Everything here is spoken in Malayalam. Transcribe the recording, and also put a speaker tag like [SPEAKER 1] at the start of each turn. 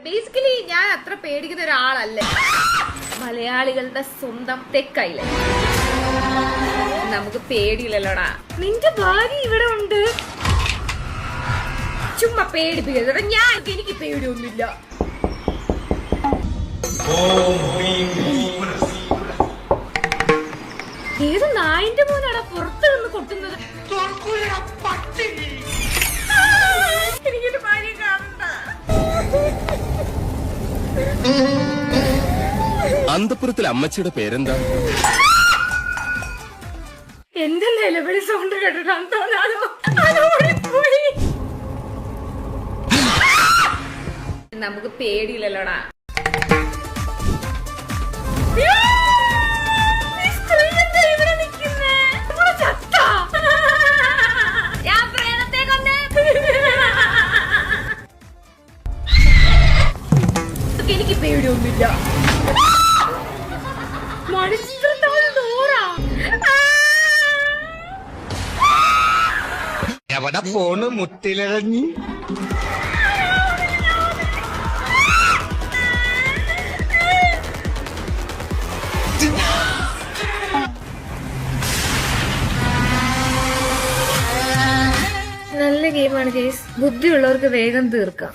[SPEAKER 1] ബേസിക്കലി ഞാൻ അത്ര പേടിക്കുന്ന ഒരാളല്ല. മലയാളികളുടെ സ്വന്തം തെക്കയിലെ നമുക്ക് പേടിയില്ലല്ലോടാ. നിന്റെ ഭാര്യ ഇവിടെ ഉണ്ട്, ചുമ്മാ പേടിപ്പിക്കരുത്. എനിക്ക് പേടിയൊന്നുമില്ല. ഏത് നായിന്റെ മോനാടാ പുറത്ത് നിന്ന് കൊട്ടുന്നത്? എനിക്കൊരു ഭാര്യ കാണണ്ട.
[SPEAKER 2] അന്തപുരത്തിൽ അമ്മച്ചിയുടെ പേരെന്താ?
[SPEAKER 1] എന്റെ നിലവിളി സൗണ്ട് കേട്ടിട്ടാണ് തോന്നാലോ. അതോടിപ്പോയി. നമുക്ക് പേടിയില്ലല്ലോടാ. എനിക്ക് പേടിയൊന്നുമില്ല.
[SPEAKER 3] എവിടെ പോണ് മുട്ടിലിഴഞ്ഞി?
[SPEAKER 1] നല്ല ഗെയിമാണ് കേസ്. ബുദ്ധിയുള്ളവർക്ക് വേഗം തീർക്കാം.